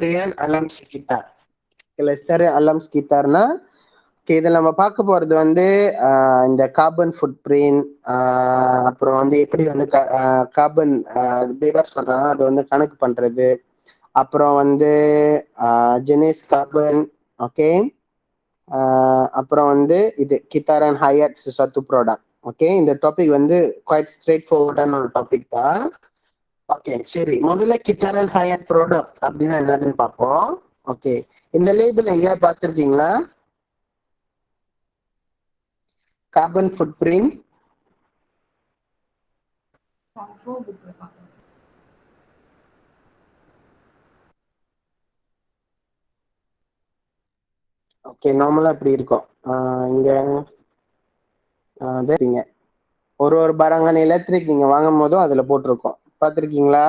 kelestarian alam sekitar. Kelestarian alam sekitarனா இதில் நம்ம பார்க்க போகிறது வந்து இந்த கார்பன் ஃபுட் பிரிண்ட், அப்புறம் வந்து எப்படி வந்து கார்பன் பேபாஸ் பண்ணுறாங்க அதை வந்து கணக்கு பண்ணுறது, அப்புறம் வந்து ஜெனேஸ் கார்பன், ஓகே, அப்புறம் வந்து இது கித்தாரன் ஹையட் sesuatu ப்ராடக்ட். ஓகே, இந்த டாபிக் வந்து குவைட் ஸ்ட்ரெயிட் ஃபார்வர்டான ஒரு டாபிக் தான். ஓகே, சரி, முதல்ல கித்தாரன் ஹையட் ப்ராடக்ட் அப்படின்னா என்னதுன்னு பார்ப்போம். ஓகே, இந்த லேபிள் எங்கேயா பார்த்துருக்கீங்களா? Carbon food print. ஓகே, நார்மலா இப்படி இருக்கும். இங்க ஒரு ஒரு பரங்கன் எலக்ட்ரிக் நீங்க வாங்கும் போதும் அதுல போட்டிருக்கோம், பார்த்துருக்கீங்களா?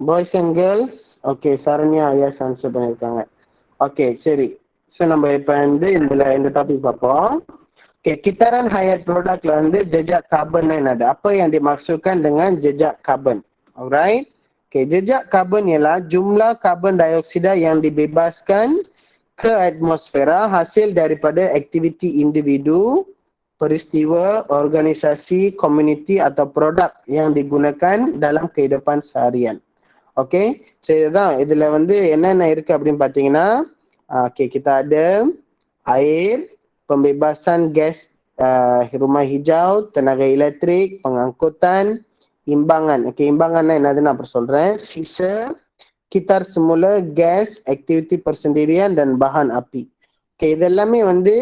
Boys and girls, okay, Saranya Ayaz answer பண்ணியிருக்காங்க. ஓகே, சரி, ஸோ நம்ம இப்போ வந்து இந்த டாபிக் பார்ப்போம். ஓகே, Kitaran Hayat ப்ராடக்ட்ல வந்து jejak carbon என்னது? Apa yang dimaksudkan dengan jejak carbon? Alright. Okay, jejak carbon ialah jumlah karbon dioksida yang dibebaskan ke atmosfera hasil daripada aktiviti individu, peristiwa, organisasi, komuniti atau produk yang digunakan dalam kehidupan seharian. Okay, so இதுதான் இதுல வந்து என்னென்ன இருக்கு அப்படின்னு பார்த்தீங்கன்னா, okay, kita ada air, pembebasan gas rumah hijau, tenaga elektrik, pengangkutan, imbangan. Okay, imbanganனா என்னதுன்னு அப்புறம் சொல்றேன். Sisa, kitar semula, gas, aktiviti persendirian dan bahan api. Okay, இது எல்லாமே வந்து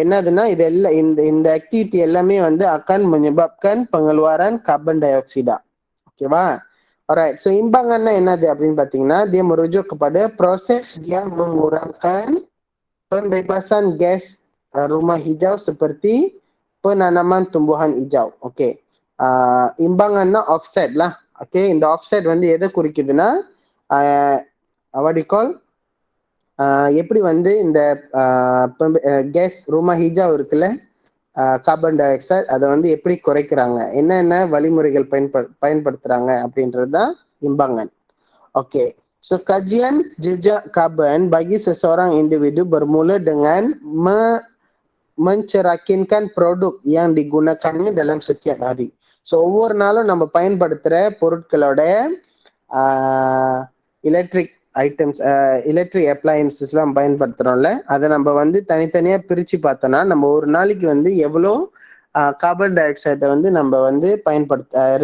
என்னதுன்னா இது எல்லாம் இந்த ஆக்டிவிட்டி எல்லாமே வந்து akan menyebabkan pengeluaran karbon dioksida. ஓகேவா? Alright, so imbangannya என்னது அப்படின்னு பார்த்தீங்கன்னா, dia merujuk kepada proses yang mengurangkan pembebasan gas rumah hijau seperti penanaman tumbuhan hijau. Okay, imbangannya offset lah. Okay, இந்த offset வந்து எதை குறிக்குதுன்னா, what do you call, எப்படி வந்து இந்த கேஸ் ரூமா ஹிஜாவ் இருக்குல்ல, கார்பன் டை ஆக்சைடு, அதை வந்து எப்படி குறைக்கிறாங்க, என்னென்ன வழிமுறைகள் பயன்படுத்துறாங்க அப்படின்றது தான் imbangan. Oke, so kajian jejak karbon bagi seseorang individu bermula dengan mencerakinkan produk yang digunakannya dalam setiap hari. So ஒவ்வொரு நாளும் நம்ம பயன்படுத்துகிற பொருட்களோட எலக்ட்ரிக் ஐட்டம்ஸ், எலக்ட்ரிக் அப்ளையன்சஸ்லாம் பயன்படுத்துகிறோம்ல, அதை நம்ம வந்து தனித்தனியாக பிரித்து பார்த்தோன்னா நம்ம ஒரு நாளைக்கு வந்து எவ்வளோ கார்பன் டை ஆக்சைடை வந்து நம்ம வந்து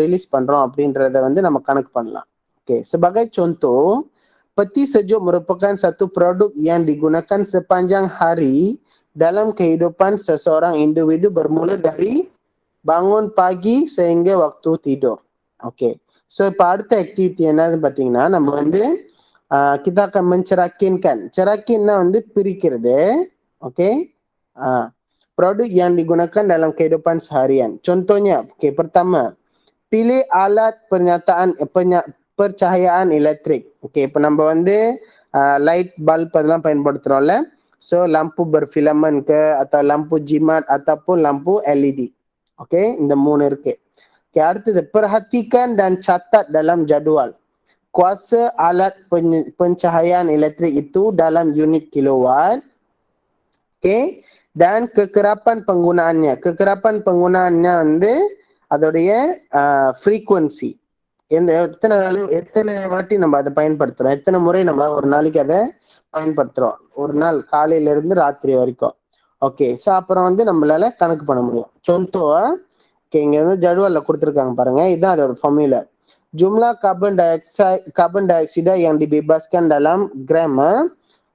ரிலீஸ் பண்ணுறோம் அப்படின்றத வந்து நம்ம கணக்கு பண்ணலாம். Oke, sebagai contoh, peti sejuk merupakan satu produk yang digunakan sepanjang hari dalam kehidupan seseorang individu bermula dari bangun pagi sehingga waktu tidur. Oke, so இப்போ அடுத்த ஆக்டிவிட்டி என்னன்னு பார்த்தீங்கன்னா, நம்ம வந்து kita akan mencerahkan. Cerakinna வந்து பிரிக்கிறது. Okay, produk yang digunakan dalam kehidupan seharian. Contohnya, oke, pertama, pilih alat percahayaan elektrik. Okay, இப்போ நம்ம வந்து லைட் பல்ப் அதெல்லாம் பயன்படுத்துகிறோம்ல, so lampu berfilamen ke atau lampu jimat ataupun lampu LED. Okay, இந்த 3 இருக்கு. Okay, அடுத்தது, perhatikan dan catat dalam jadual. Kuasa alat pencahayaan elektrik itu dalam unit kilowatt. Okay, dan kekerapan penggunaannya. Kekerapan penggunaannya வந்து அதோடைய frequency, எத்தனை வாட்டி நம்ம அதை பயன்படுத்துறோம், எத்தனை முறை நம்ம ஒரு நாளைக்கு அதை பயன்படுத்துறோம், ஒரு நாள் காலையில இருந்து ராத்திரி வரைக்கும். ஓகே, ஸோ அப்புறம் வந்து நம்மளால கணக்கு பண்ண முடியும். சொந்தோ, ஓகே, இங்க வந்து ஜடுவல்ல கொடுத்துருக்காங்க பாருங்க, இதுதான் அதோட formula. Jumlah carbon dioxida yang dibebaskan dalam gram.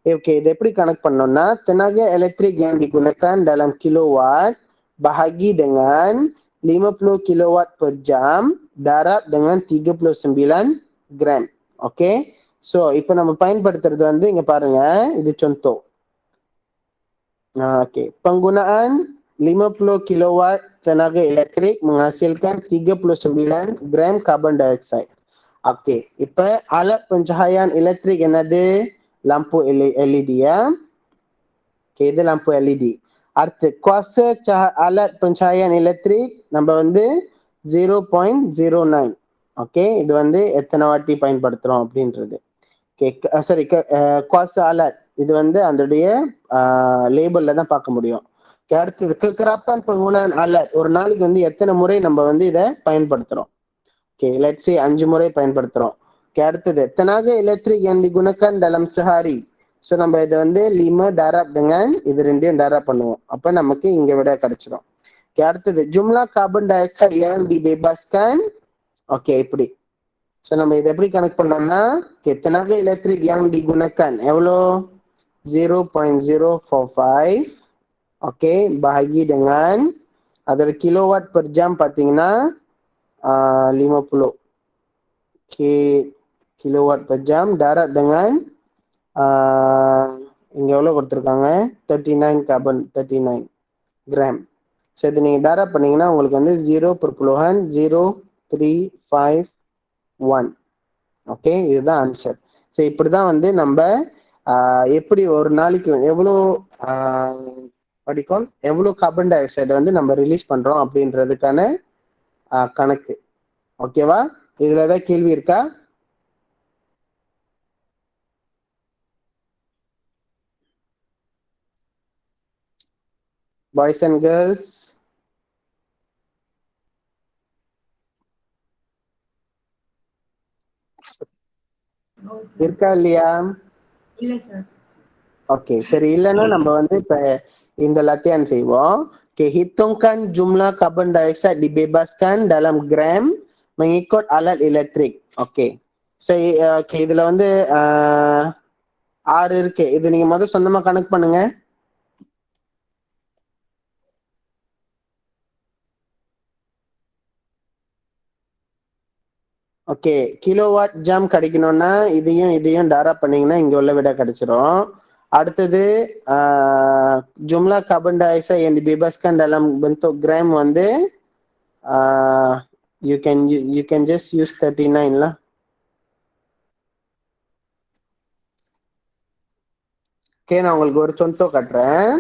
Okay, இது எப்படி கணக்கு பண்ணோம்னா, tenaga elektrik yang digunakan dalam kilowatt bahagi dengan 50 kilowatt per jam darab dengan 39 gram. Okay, so இப்போ நம்ம பயன்படுத்துறது வந்து இங்க பாருங்க, இது contoh. Oke, penggunaan 50 kilowatt tenaga elektrik menghasilkan 39 gram carbon dioxide. Oke, இப்போ alat pencahayaan elektrik என்னது? lampu LED ya. Okay, இது lampu LED. அடுத்து kuasa alat pencahayaan elektrik நம்ம வந்து 0.09. ஓகே, இது வந்து எத்தனை வாட்டி பயன்படுத்துறோம் அப்படின்றது. சாரி, குவாசா அலர்ட் இது வந்து அதோடைய லேபிள்ல தான் பார்க்க முடியும். அடுத்தது கெக்கராப்பான் பங்குனான் அலர்ட் ஒரு நாளைக்கு வந்து எத்தனை முறை நம்ம வந்து இதை பயன்படுத்துறோம். ஓகே, லெட்ஸ் சே 5 முறை பயன்படுத்துறோம். அடுத்தது tenaga elektrik yang digunakan dalam sehari. So நம்ம இதை வந்து லிம டாராப் dengan இது ரெண்டையும் டாராப் பண்ணுவோம். அப்ப நமக்கு இங்க விட கிடைச்சிடும். அடுத்தது jumlah carbon dioxide yang dibebaskan. Okay, இப்படி. ஸோ நம்ம இதை எப்படி கனெக்ட் பண்ணோம்னா tenaga elektrik yang digunakan எவ்வளோ 0.045. ஓகே, bahagi dengan அதோட கிலோவாட் பெர் ஜாம் பார்த்தீங்கன்னா 50 kilowatt per jam darat dengan இங்க எவ்வளவு கொடுத்துருக்காங்க 39 கார்பன் 39 கிராம். ஸோ இது நீங்க darat பண்ணீங்கன்னா உங்களுக்கு வந்து 0.0351. ஓகே, இதுதான் ஆன்சர். ஸோ இப்படிதான் வந்து நம்ம எப்படி ஒரு நாளைக்கு எவ்வளோ படிக்கும் எவ்வளோ கார்பன் டை ஆக்சைடை வந்து நம்ம ரிலீஸ் பண்றோம் அப்படின்றதுக்கான கணக்கு. ஓகேவா? இதுல ஏதாவது கேள்வி இருக்கா? பாய்ஸ் அண்ட் கேர்ள்ஸ், இருக்கா இல்லையா? ஓகே, சரி. இல்லைன்னா நம்ம வந்து இப்ப இந்த latihan செய்வோம். Hitungkan jumlah carbon dioxide dibebaskan dalam gram mengikut alat elektrik. Okay, so இதுல வந்து 6 இருக்கு. இது நீங்க முதல் சொந்தமா கணக்கு பண்ணுங்க. ஓகே, கிலோவாட் ஜாம் கிடைக்கணும்னா இதையும் டாரா பண்ணீங்கன்னா இங்க உள்ள விட கிடைச்சிரும். அடுத்தது jumlah carbon dioxide yang dibebaskan dalam bentuk gram வந்து you can just use 39 lah. Okay, நான் உங்களுக்கு ஒரு contoh காட்டுறேன்.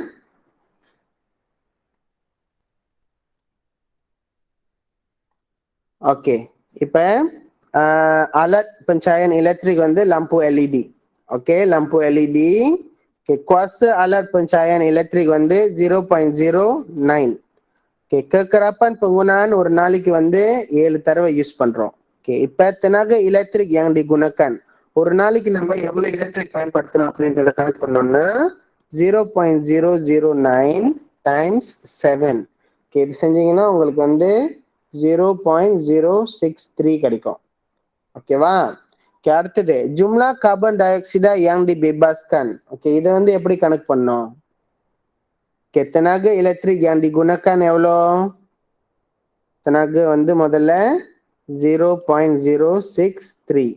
ஓகே, இப்ப alat pencahayaan elektrik வந்து lampu LED. Okay, lampu LED. kuasa alat pencahayaan elektrik வந்து 0.09. kekerapan penggunaan ஒரு நாளைக்கு வந்து 7 தடவை யூஸ் பண்றோம். இப்ப tenaga elektrik yang digunakan ஒரு நாளைக்கு நம்ம எவ்வளவு எலக்ட்ரிக் பயன்படுத்தணும் அப்படின்றத கணக்கு பண்ணோம்னா 0.009 டைம்ஸ் 7. இது செஞ்சீங்கன்னா உங்களுக்கு வந்து 0.063 கிடைக்கும். ஓகேவா? அடுத்தது ஜும்லா கார்பன் டை ஆக்சைடா yang dibebaskan. ஓகே, இதை வந்து எப்படி கணக்கு பண்ணோம்? tenaga elektrik yang digunakan எவ்வளோ? tenaga வந்து முதல்ல 0.063.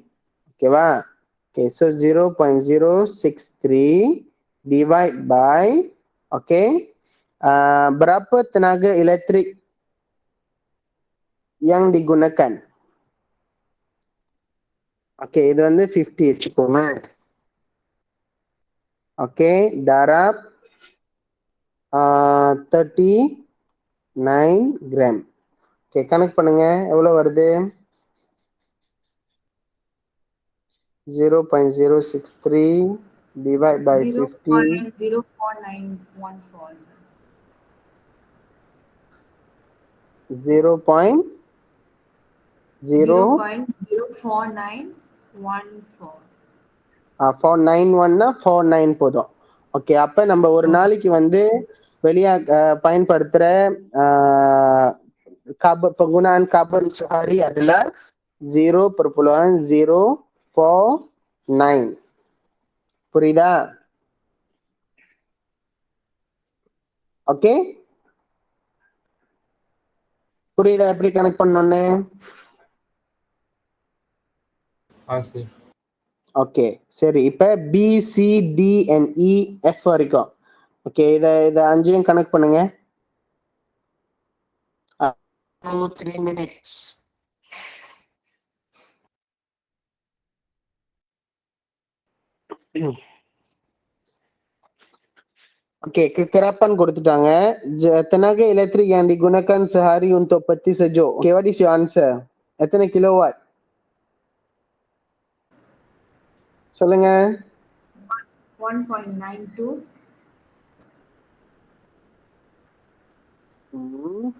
ஓகேவா? Okay, so 0.063 divide by okay berapa tenaga elektrik yang digunakan? Okay, இது வந்து 50 வச்சுக்கோங்க. Okay, darab 39 gram. ஓகே, கணக்கு பண்ணுங்க எவ்வளவு வருது? 0.063 divide by 50. 0.04914. 0.04914. 49 போதும். ஓகே, அப்ப நம்ம ஒரு நாளைக்கு வந்து வெளியா பயன்படுத்துற penggunaan carbon sehari adalah 0.049. புரியுதா? ஓகே, புரியுதா எப்படி கனெக்ட் பண்ணோன்னு? ஓகே, சரி. இப்ப BCDNEF வரைக்கும். ஓகே, இத அஞ்சையும் கனெக்ட் பண்ணுங்க. 3 minutes. Okey, kekerapan கொடுத்துட்டாங்க. Tenaga elektrik yang digunakan sehari untuk peti sejuk. Okay, what is your answer? எத்தனை கிலோவாட்? சொல்லுங்க. 1.92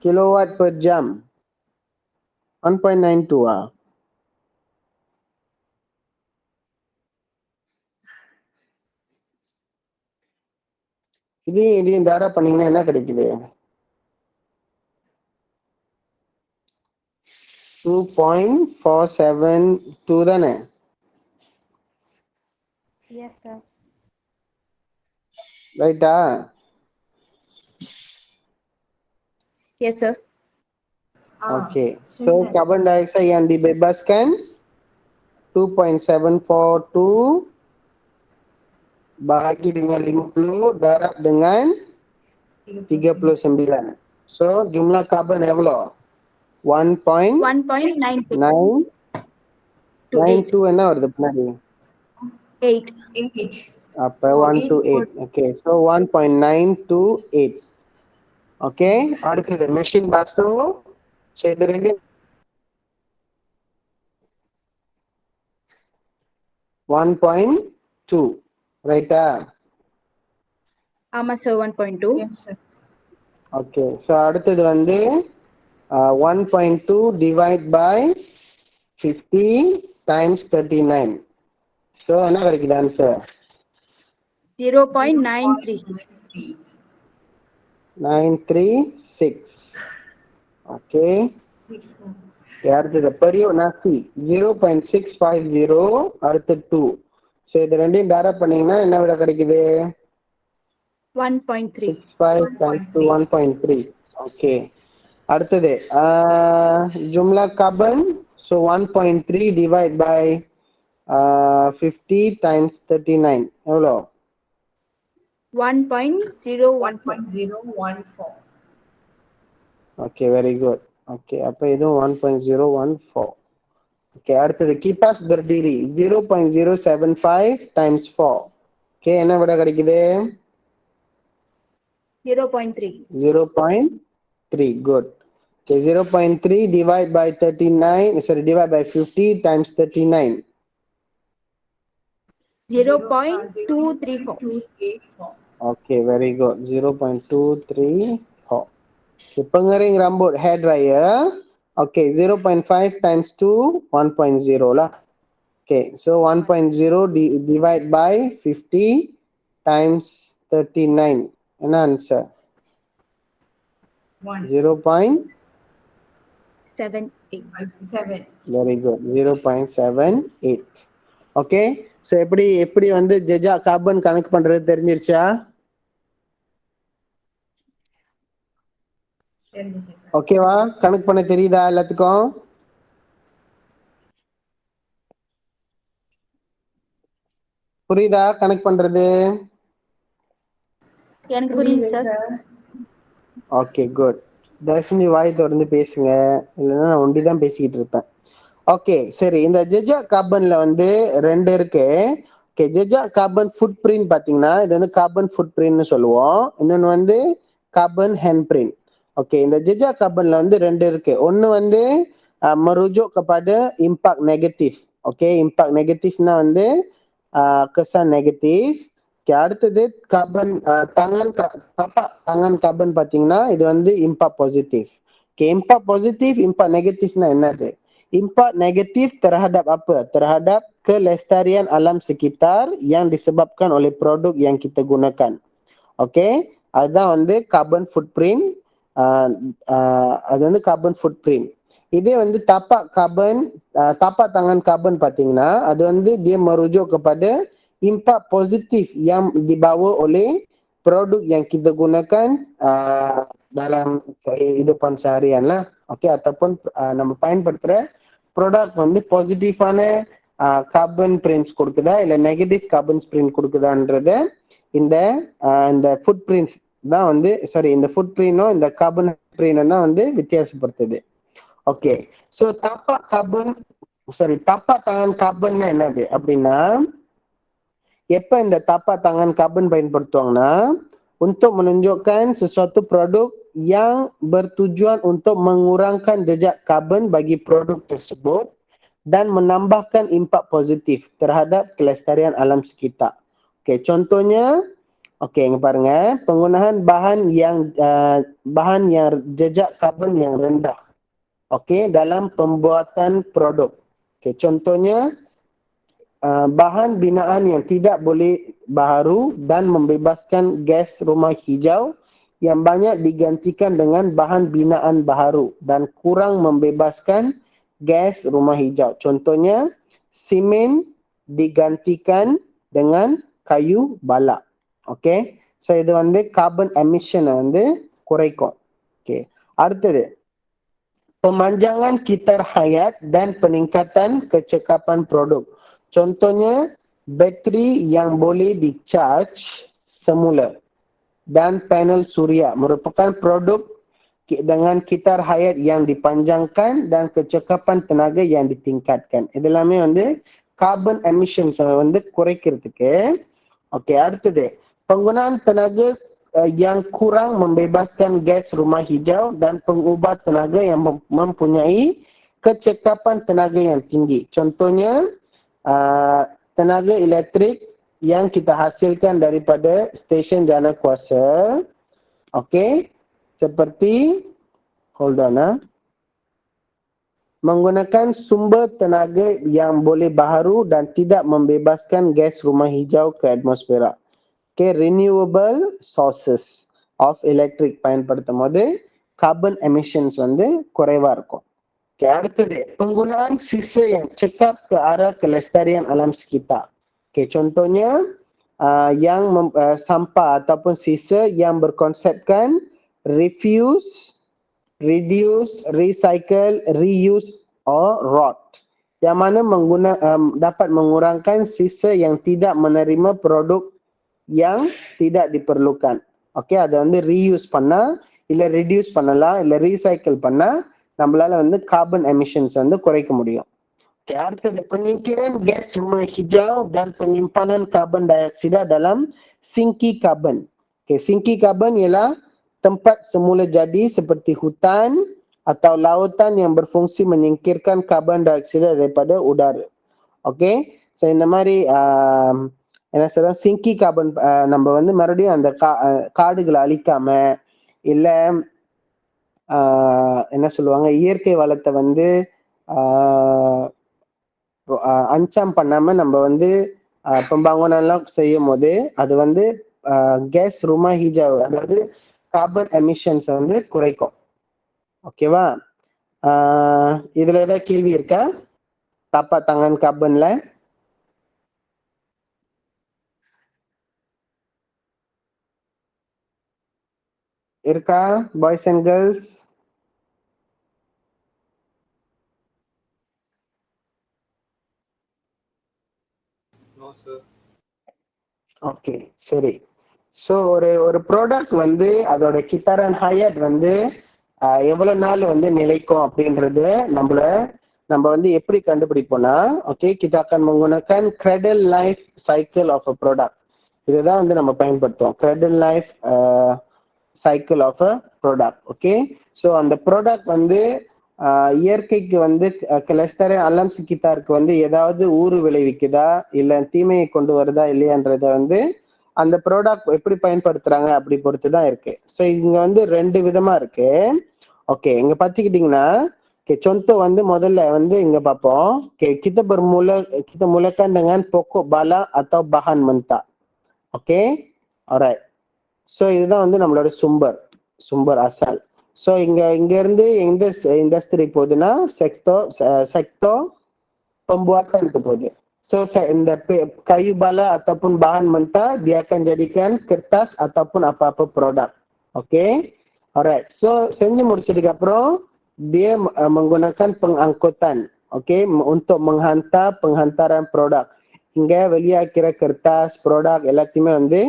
kilowatt per jam. 1.92 ah. இதையும் தாரா பண்ணீங்கன்னா என்ன கிடைக்குது? 2.472 தானே? Yes sir. ரைட்டா? Yes sir. Okay. So carbon dioxide yang dibebaskan 2.742 bahagi dengan 50 darab dengan 39. So jumlah karbon எவ்வளோ? 1.92 1.992 என்ன வருது பின்னாடி? 8. அப்ப 128. Okay, so 1.928. Okay, அடுத்தது மெஷின் பாஸ்டோ செய்து 1.2 ரைட்டா? ஆமா sir 1.2. Yes, sir. Okay, so அடுத்தது வந்து 1.2 டிவைட் பை 50 டைம்ஸ் 39. ஸோ என்ன கிடைக்குது ஆன்சர்? 0.936. 936. ஓகே, அடுத்தது பெரிய நாசி 0.650 அடுத்து 2. ஸோ இது ரெண்டையும் டேரக்ட் பண்ணீங்கன்னா என்ன விட கிடைக்குது? 1.3. 65 1.3. ஓகே, அடுத்தது ஜும்லா carbon. So 1.3 divide by 50 times 39 எவ்வளோ? 1.014. Okay, very good. ஓகே, அப்போ இதுவும் 1.014. ஓகே, அடுத்தது கிபாஸ் பர்டிரி 0.075 டைம்ஸ் 4. ஓகே, என்ன விட கிடைக்குது? 0.3. 0.3. Good. Okay, 0.3 divide by 39. Sorry, divide by 50 times 39. 0.234. Okay, very good. 0.234. Okay, pengering rambut hair dryer. Okay, 0.5 times 2, 1.0 lah. Okay, so 1.0 divide by 50 times 39. என்ன answer? 0.78. Very good. 0.78. Okay, so எப்படி வந்து ஜெஜா carbon கணக்கு பண்றது தெரிஞ்சிருச்சா? ஓகேவா? கணக்கு பண்ண தெரியுதா எல்லாத்துக்கும்? புரியுதா கணக்கு பண்றது? எனக்கு புரியுது சார். Okay, good. தர்ஷினி வாய் தொடர்ந்து பேசுங்க, இல்லைன்னா நான் ஒண்டி தான் பேசிக்கிட்டு இருப்பேன். ஓகே, சரி. இந்த ஜெஜா கார்பன்ல வந்து 2 இருக்கு. ஓகே, ஜெஜா கார்பன் ஃபுட் பிரிண்ட் பாத்தீங்கன்னா இது வந்து கார்பன் ஃபுட் பிரிண்ட்னு சொல்லுவோம். இன்னொன்னு வந்து கார்பன் ஹேண்ட் பிரிண்ட். ஓகே, இந்த ஜெஜா கார்பன்ல வந்து 2 இருக்கு. ஒன்னு வந்து merujuk kepada impact negatif. Okay, impact negatifனா வந்து kesan negatif. ஓகே, அடுத்தது கார்பன் tangan கார்பன் பாத்தீங்கன்னா இது வந்து impact positif. Okay, impact positif, impact negatifனா என்னது? Impact negatif terhadap apa? Terhadap kelestarian alam sekitar yang disebabkan oleh produk yang kita gunakan. Okay, அதுதான் வந்து carbon footprint. அது வந்து carbon footprint. இதே வந்து tapak tangan carbon பார்த்தீங்கன்னா அது வந்து dia merujuk kepada impact positif yang dibawa oleh produk yang kita gunakan dalam kehidupan seharian lah. Okay, ataupun நம்ம பயன்படுத்துற ப்ராடக்ட் வந்து பாசிட்டிவான கார்பன் பிரிண்ட்ஸ் கொடுக்குதா இல்லை நெகட்டிவ் கார்பன் பிரிண்ட் கொடுக்குதான்றத இந்த ஃபுட் பிரிண்ட்ஸ் தான் வந்து இந்த ஃபுட் பிரிண்டும் இந்த கார்பன் பிரிண்டும் தான் வந்து வித்தியாசப்படுத்துது. ஓகே, ஸோ தப்பா tangan கார்பன் என்னது அப்படின்னா எப்ப இந்த தப்பா tangan கார்பன் பயன்படுத்துவாங்கன்னா untuk menunjukkan sesuatu produk yang bertujuan untuk mengurangkan jejak karbon bagi produk tersebut dan menambahkan impak positif terhadap kelestarian alam sekitar. Okey, contohnya, okey, paruh penggunaan bahan yang jejak karbon yang rendah. Okey, dalam pembuatan produk. Okey, contohnya bahan binaan yang tidak boleh baharu dan membebaskan gas rumah hijau yang banyak digantikan dengan bahan binaan baharu dan kurang membebaskan gas rumah hijau. Contohnya, simen digantikan dengan kayu balak. Okay. So, இது வந்து carbon emission வந்து குறைக்கும். Okay. அடுத்தது, pemanjangan kitar hayat dan peningkatan kecekapan produk. Contohnya, bateri yang boleh di-charge semula dan panel suria merupakan produk dengan kitar hayat yang dipanjangkan dan kecekapan tenaga yang ditingkatkan. இதெல்லாமே வந்து carbon emissions வந்து குறைக்கிறதுக்கு. Okey, அடுத்தது, penggunaan tenaga yang kurang membebaskan gas rumah hijau dan pengubah tenaga yang mempunyai kecekapan tenaga yang tinggi. Contohnya, tenaga elektrik yang kita hasilkan daripada stesen jana kuasa. Okey, seperti, hold on, menggunakan sumber tenaga yang boleh baharu dan tidak membebaskan gas rumah hijau ke atmosfera. Okay, renewable sources of electric பயன்படுத்தும் போது carbon emissions வந்து குறைவா இருக்கும். Okay, அடுத்தது, penggunaan sisa yang cekap ke arah kelestarian alam sekitar. Okay, contohnya sampah ataupun sisa yang berkonsepkan refuse, reduce, recycle, reuse or rot. Yang mana dapat mengurangkan sisa yang tidak menerima produk yang tidak diperlukan. Okay, அதை வந்து reuse பண்ணா, இல்லை reduce பண்ணலாம், இல்லை recycle பண்ணா, நம்மளால வந்து carbon emissions வந்து குறைக்க முடியும். Okay, அடுத்தது, penyingkiran gas rumah hijau dan penyimpanan karbon dioksida dalam sinki karbon. Okay, sinki karbon ialah tempat semula jadi seperti hutan atau lautan yang berfungsi menyingkirkan karbon dioksida daripada udara. Okay, so இந்த மாதிரி என்ன சொல்ற, சிங்கி carbon நம்ம வந்து மறுபடியும் அந்த காடுகளை அழிக்காம, இல்லை என்ன சொல்லுவாங்க, இயற்கை வளத்தை வந்து அன்சாம் பண்ணாம நம்ம வந்து pembangunan எல்லாம் செய்யும் போது அது வந்து கேஸ் rumah hijau, அதாவது கார்பன் எமிஷன்ஸ் வந்து குறைக்கும். ஓகேவா? இதுல ஏதாவது கேள்வி இருக்கா? tapak tangan karbonல இருக்கா? Boys and girls? ஓகே, சரி. ஸோ ஒரு ப்ராடக்ட் வந்து அதோட கித்தாரன் ஹையட் வந்து எவ்வளவு நாள் வந்து நிலைக்கும் அப்படின்றது நம்ம வந்து எப்படி கண்டுபிடிப்போம்னா, okay, kita akan menggunakan cradle life cycle of a product. இதுதான் வந்து நம்ம பயன்படுத்துவோம், cradle life cycle of a product. Okay, so அந்த ப்ராடக்ட் வந்து இயற்கைக்கு வந்து kelestarian alam sekitarக்கு வந்து ஏதாவது ஊறு விளைவிக்குதா இல்லை தீமையை கொண்டு வருதா இல்லையான்றத வந்து அந்த ப்ராடக்ட் எப்படி பயன்படுத்துறாங்க அப்படி பொறுத்து தான் இருக்கு. ஸோ இங்க வந்து ரெண்டு விதமா இருக்கு. ஓகே, இங்க பாத்துக்கிட்டீங்கன்னா, contoh வந்து முதல்ல வந்து இங்க பார்ப்போம். kita mulakan dengan pokok bala atau bahan mentah. Okay, alright. So இதுதான் வந்து நம்மளோட சும்பர் asal. ஸோ இங்க இருந்து எந்த இண்டஸ்ட்ரி போகுதுன்னா sektor pembuatan போகுது. So இந்த kayu bala ataupun bahan mentah dia akan jadikan kertas ataupun apa-apa produk. Okay, alright. So sebenarnya முடிச்சதுக்கு அப்புறம் dia menggunakan pengangkutan, okay, untuk penghantaran produk. Hingga வெளியாகிற kertas produk எல்லாத்தையுமே வந்து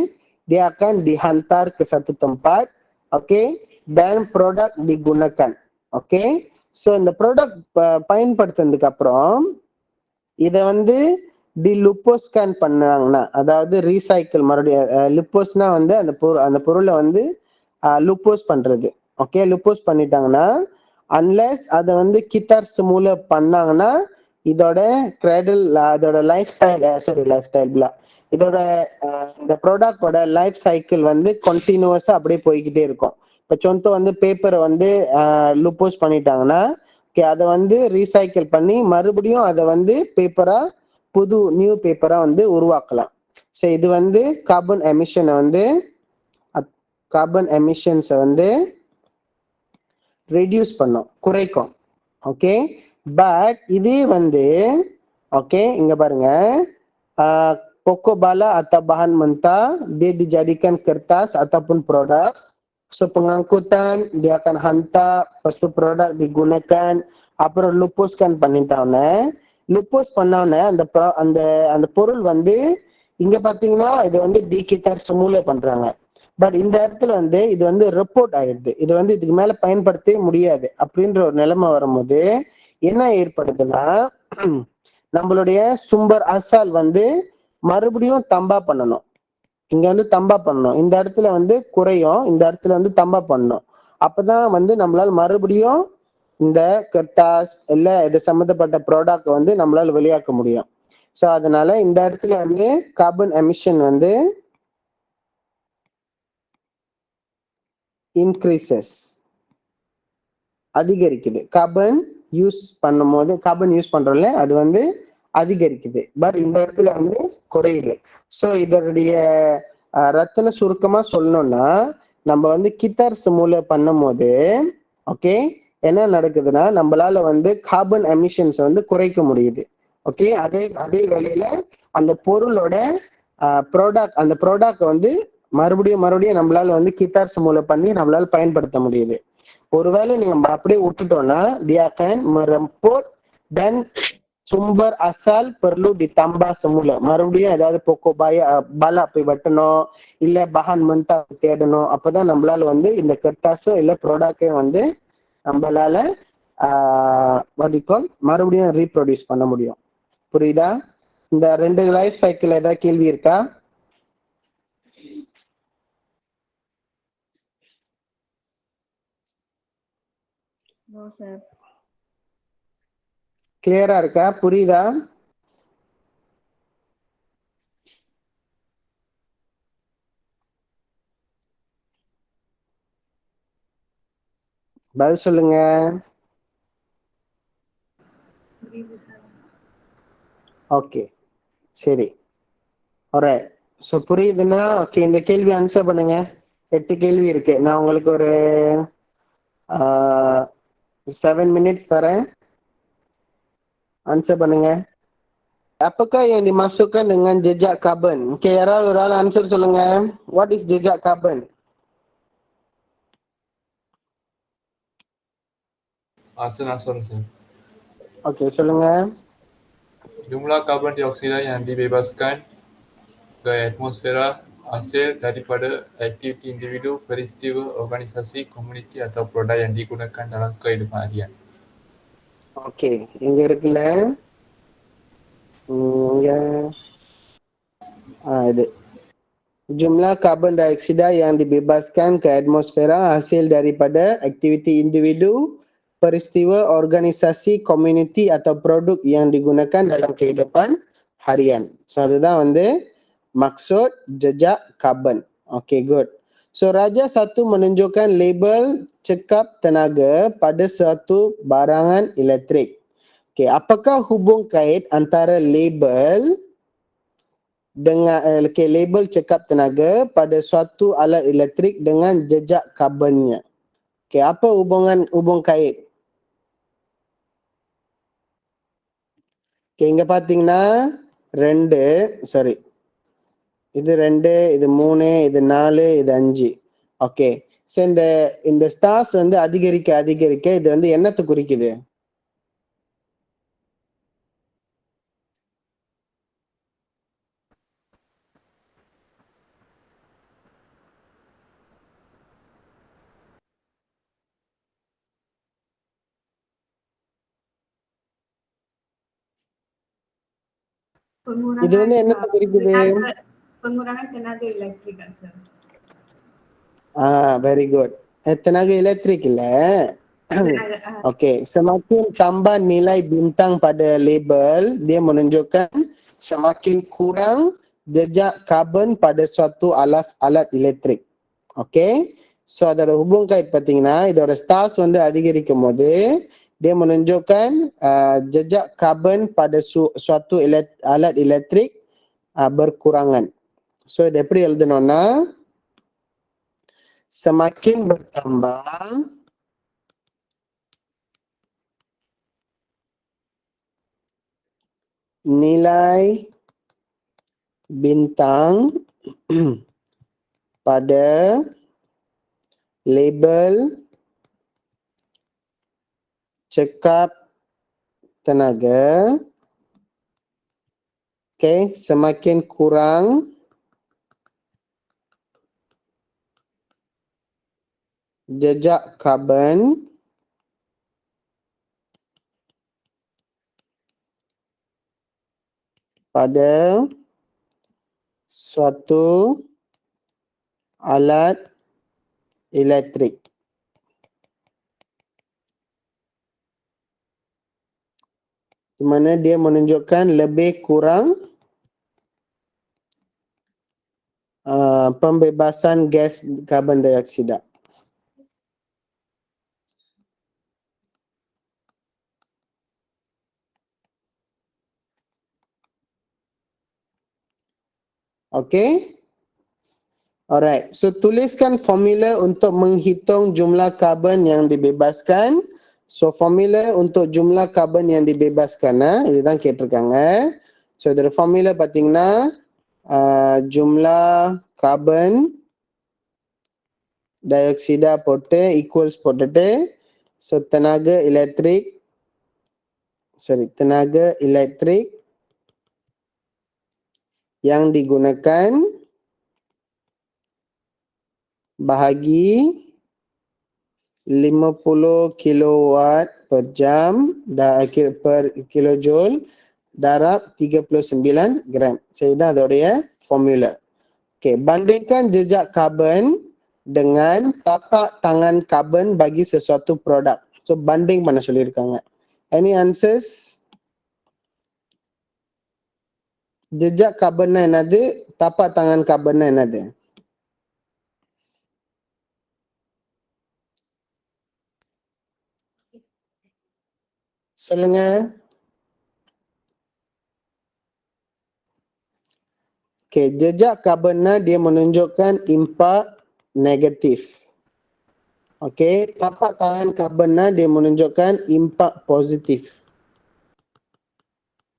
dia akan dihantar ke satu tempat, okay, dan produk digunakan. Okay, so இந்த product பயன்படுத்தினதுக்கு அப்புறம் இதை வந்து டிலுப்போஸ்கான் பண்ணாங்கன்னா, அதாவது ரீசைக்கிள் மறுபடியும் லுப்போஸ்னா வந்து அந்த பொருளை வந்து லுப்போஸ் பண்றது. ஓகே, லுப்போஸ் பண்ணிட்டாங்கன்னா, அன்லெஸ் அதை வந்து கித்தார்ஸ் மூலம் பண்ணாங்கன்னா, இதோட கிரெடில் அதோட லைஃப் ஸ்டைல் இதோட இந்த ப்ராடக்டோட லைஃப் சைக்கிள் வந்து கண்டினியூஸா அப்படியே போய்கிட்டே இருக்கும். இப்போ சொந்த வந்து பேப்பரை வந்து லுப்போஸ் பண்ணிட்டாங்கன்னா, ஓகே, அதை வந்து ரீசைக்கிள் பண்ணி மறுபடியும் அதை வந்து பேப்பரா புது நியூ பேப்பரா வந்து உருவாக்கலாம். ஸோ இது வந்து கார்பன் எமிஷன்ஸை வந்து ரெடியூஸ் பண்ணும், குறைக்கும். ஓகே, பட் இதே வந்து ஓகே இங்க பாருங்க, pokok bala atau bahan mentah dia dijadikan kertas ataupun produk. So pengangkutan dia akan hantar, lepas tu produk digunakan, அப்புறம் லுப்போஸ்கான் பண்ணிட்டோன்னே, லுப்போஸ் பண்ணோன்னே அந்த அந்த பொருள் வந்து இங்க பாத்தீங்கன்னா இது வந்து டீகிட்டார் மூல பண்றாங்க. பட் இந்த இடத்துல வந்து இது வந்து ரிப்போர்ட் ஆயிடுது, இது வந்து இதுக்கு மேல பயன்படுத்தவே முடியாது அப்படின்ற ஒரு நிலைமை வரும்போது என்ன ஏற்படுதுன்னா, நம்மளுடைய சும்பர் அசால் வந்து மறுபடியும் தம்பா பண்ணணும். இங்க வந்து தம்பா பண்ணணும், இந்த இடத்துல வந்து குறையும், இந்த இடத்துல வந்து தம்பா பண்ணணும். அப்பதான் வந்து நம்மளால மறுபடியும் இந்த கர்தாஸ் இல்ல இது சம்மந்தப்பட்ட ப்ராடக்ட் வந்து நம்மளால வெளியாக்க முடியும். ஸோ அதனால இந்த இடத்துல வந்து கார்பன் எமிஷன் வந்து இன்க்ரீசஸ், அதிகரிக்குது. கார்பன் யூஸ் பண்றோம்ல, அது வந்து அதிகரிக்குது. பட் இந்த இடத்துல வந்து குறையுது. ஸோ இதனுடைய ரத்தன சுருக்கமா சொல்லணும்னா, நம்ம வந்து கித்தார்ஸ் மூலம் பண்ணும் போது ஓகே என்ன நடக்குதுன்னா, நம்மளால வந்து கார்பன் எமிஷன்ஸ் வந்து குறைக்க முடியுது. ஓகே, அதே வேளையில அந்த பொருளோட அந்த ப்ராடக்ட் வந்து மறுபடியும் நம்மளால வந்து கித்தார்ஸ் மூலம் பண்ணி நம்மளால பயன்படுத்த முடியுது. ஒருவேளை நீங்க அப்படியே விட்டுட்டோம்னா, dia akan meremput dan sumber asal perlu ditambah semula. மறுபடியும் ஏதாவது பலா போய் வெட்டணும், இல்ல பஹான் மந்தா தேடணும். அப்பதான் நம்மளால வந்து இந்த கட்டாசோ இல்ல ப்ராடக்டே வந்து நம்மளால மறுபடியும் ரீப்ரொடியூஸ் பண்ண முடியும். புரியுதா? இந்த 2 லைஃப் சைக்கிள் ஏதாவது கேள்வி இருக்கா? No, sir. கிளியரா இருக்கா? புரியுதா? பதில் சொல்லுங்க. ஓகே, சரி. alright. ஸோ புரியுதுன்னா ஓகே, இந்த கேள்வி ஆன்சர் பண்ணுங்க. 8 கேள்வி இருக்கு. நான் உங்களுக்கு ஒரு 7 minutes தரேன், ஆன்சர் பண்ணுங்க. Apakah yang dimasukkan dengan jejak karbon? Okay, யாராவது ஒரு ஆள் ஆன்சர் சொல்லுங்க. What is jejak carbon? Asal-asal, sir. Okay, சொல்லுங்க. Jumlah karbon dioksida yang dibebaskan ke atmosfera hasil daripada aktiviti individu, peristiwa, organisasi, komuniti atau produk yang digunakan dalam kehidupan harian. Okay, இங்க இருக்குல்ல, இங்க இது jumlah karbon dioksida yang dibebaskan ke atmosfera hasil daripada aktiviti individu, peristiwa, organisasi, komuniti atau produk yang digunakan dalam kehidupan harian. So அதுதான் வந்து maksud jejak karbon. Okay, good. So Raja 1 menunjukkan label cekap tenaga pada suatu barangan elektrik. Okay, apakah hubung kait antara label dengan label cekap tenaga pada suatu alat elektrik dengan jejak karbonnya? Okay, apa hubung kait? Okay, இங்க பாத்தீங்கன்னா 2, sorry, இது 2, இது 3, இது 4, இது 5. Okay, so இந்த stars வந்து அதிகரிக்க இது வந்து என்னத்தை குறிக்குது? இது வந்து என்னத்தை குறிக்குது? pengurangan tenaga elektrik sir. Very good. Tenaga elektrik இல்ல. Okey, semakin tambah nilai bintang pada label, dia menunjukkan semakin kurang jejak karbon pada suatu alat elektrik. Okey. So அதோட hubung kait பார்த்தீங்கன்னா இதோட stars வந்து அதிகரிக்கும் போது dia menunjukkan jejak karbon pada suatu alat elektrik berkurangan. So இது எப்படி எழுதணும்னா semakin bertambah nilai bintang pada label cekap tenaga, semakin kurang jejak karbon pada suatu alat elektrik. Di mana dia menunjukkan lebih kurang pembebasan gas karbon dioksida. Okay. Alright. So tuliskan formula untuk menghitung jumlah karbon yang dibebaskan. So formula untuk jumlah karbon yang dibebaskan இதுதான் கேட்டிருக்காங்க. So இதோட formula பார்த்தீங்கன்னா jumlah karbon dioksida போட்டு equals போட்டுட்டு so tenaga elektrik yang digunakan bahagi 50 kilowatt per jam per kilojoule darab 39 gram. So இதுதான் அதோடைய formula. Okay, bandingkan jejak karbon dengan tapak tangan karbon bagi sesuatu produk. So banding பண்ண சொல்லியிருக்காங்க. Any answers? Jejak karbon என்னது? Tapak tangan karbon என்னது? சொல்லுங்க. Okay, jejak karbon dia menunjukkan impak negatif. Okay, tapak tangan karbon dia menunjukkan impak positif.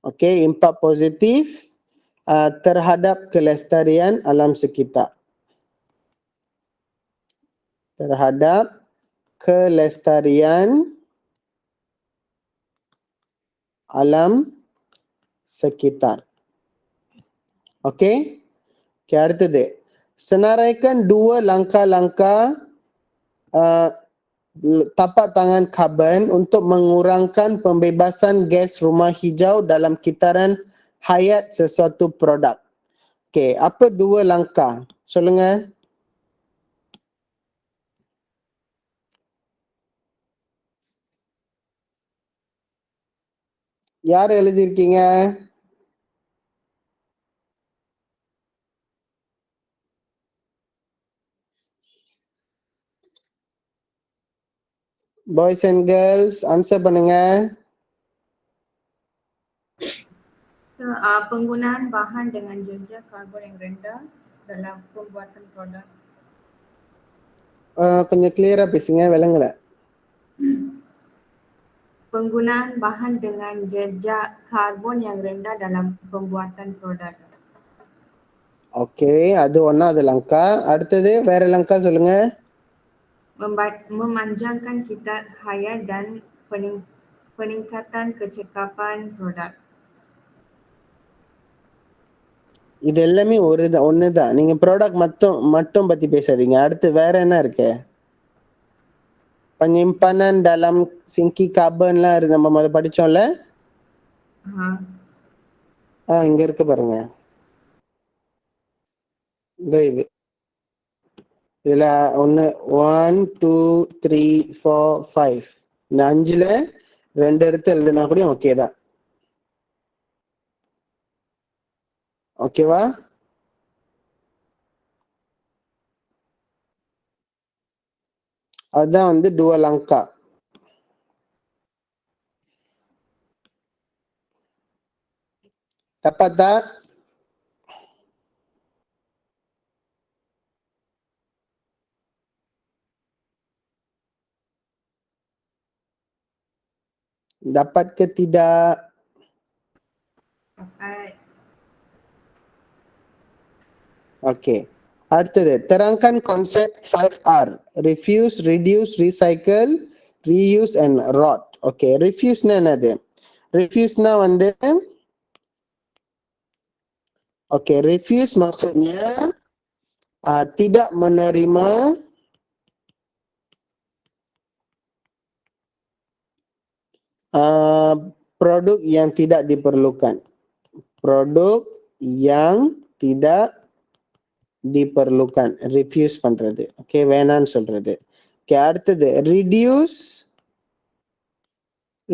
Okay, impak positif terhadap kelestarian alam sekitar. Terhadap kelestarian alam sekitar. Okay. Okay, அடுத்தது. Senaraikan dua langkah-langkah tapak tangan karbon untuk mengurangkan pembebasan gas rumah hijau dalam kitaran hayat sesuatu produk. Okay, apa dua langkah? சொல்லுங்க. யார் எழுதியிருக்கீங்க? Boys and girls, answer பண்ணுங்க. So, penggunaan bahan dengan jejak karbon yang rendah dalam pembuatan produk. கொஞ்சம் clear-ஆ பேசுங்க, விளங்கல. Penggunaan bahan dengan jejak karbon yang rendah dalam pembuatan produk. Okay, அது ஒண்ணாவது langkah. அடுத்தது வேற langkah சொல்லுங்க. Memanjangkan kitar hayat dan peningkatan kecekapan produk. இது எல்லாமே ஒண்ணுதான். நீங்க ப்ராடக்ட் மட்டும் பத்தி பேசாதீங்க. அடுத்து வேற என்ன இருக்கு? penyimpanan dalam singki karbonlah நம்ம முத படிச்சோம்ல. இங்க இருக்கு பாருங்க. இது இதுல 1 2 3 4 5 இந்த 5ல 2 எடுத்து எழுதுனா கூட ஓகே தான். ஓகேவா? அதுதான் வந்து dual angka. Dapat tak? Dapat ke tidak? Dapat. Okey. அடுத்தது, terangkan konsep 5R. Refuse, reduce, recycle, reuse and rot. Okay, refuse na என்னது? Refuse na வந்து okay, refuse maksudnya tidak menerima produk yang tidak diperlukan. Produk yang tidak diperlukan. Refuse பண்றது. Okay, வேணான்னு சொல்றது. Okay, அடுத்தது reduce.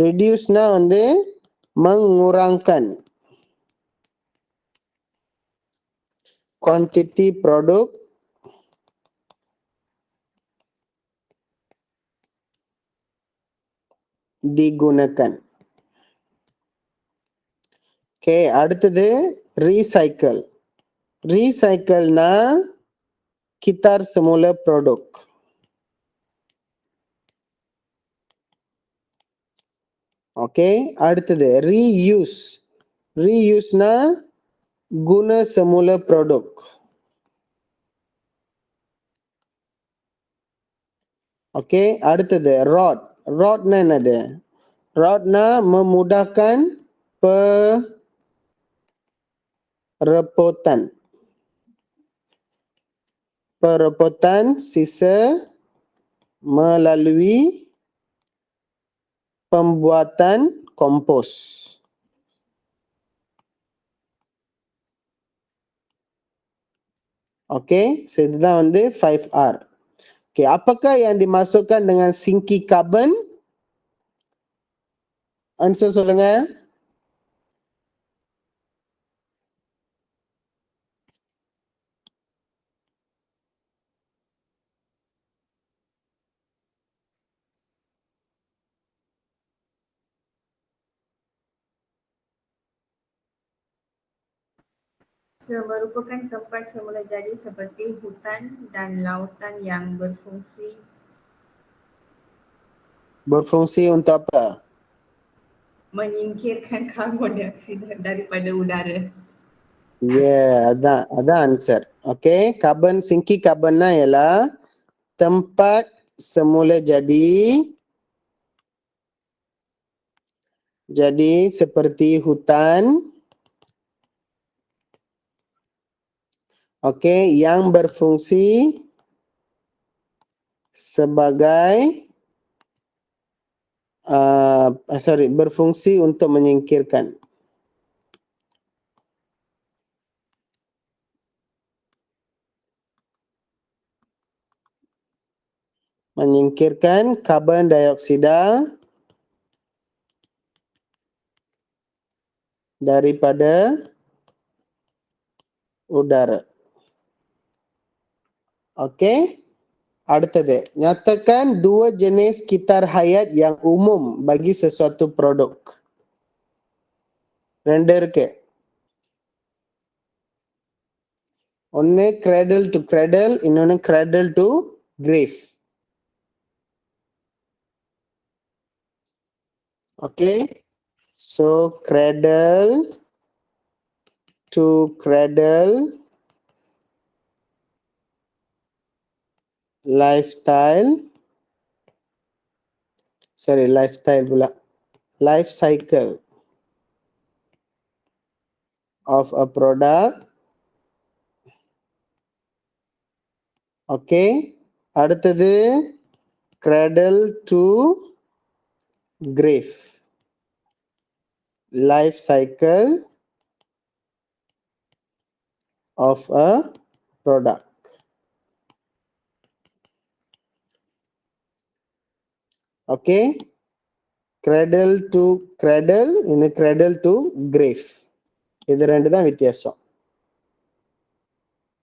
Reduce-னா வந்து mengurangkan quantity produk digunakan. Okay, அடுத்தது recycle. Recycle-னா kitar semula produk. Okay, அடுத்தது reuse. Reuse-னா guna semula produk. Okay, அடுத்தது rot. Rot-னா என்னது? Rot-னா memudahkan perepotan. Perepotan sisa melalui pembuatan kompos. Okay, so இதுதான் வந்து 5R. Okay, apakah yang dimasukkan dengan sinki carbon? Answer சொல்லுங்க. Merupakan tempat semula jadi seperti hutan dan lautan yang berfungsi. Berfungsi untuk apa? Menyingkirkan karbon dioksida daripada udara. Yeah, adan answer. Okay, carbon sinki carbon-னா ialah tempat semula jadi seperti hutan, okay, yang berfungsi sebagai berfungsi untuk menyingkirkan. Menyingkirkan karbon dioksida daripada udara. Okey. அடுத்தது, nyatakan dua jenis kitar hayat yang umum bagi sesuatu produk. ரெண்டு இருக்கு. ஒன்னு cradle to cradle, இன்னொன்னு cradle to grave. Okay, so cradle to cradle lifestyle pula, life cycle of a product. Okay, அடுத்தது cradle to grave, life cycle of a product. Okay, cradle to cradle, in cradle to grave. இது ரெண்டு தான் வித்தியாசம்.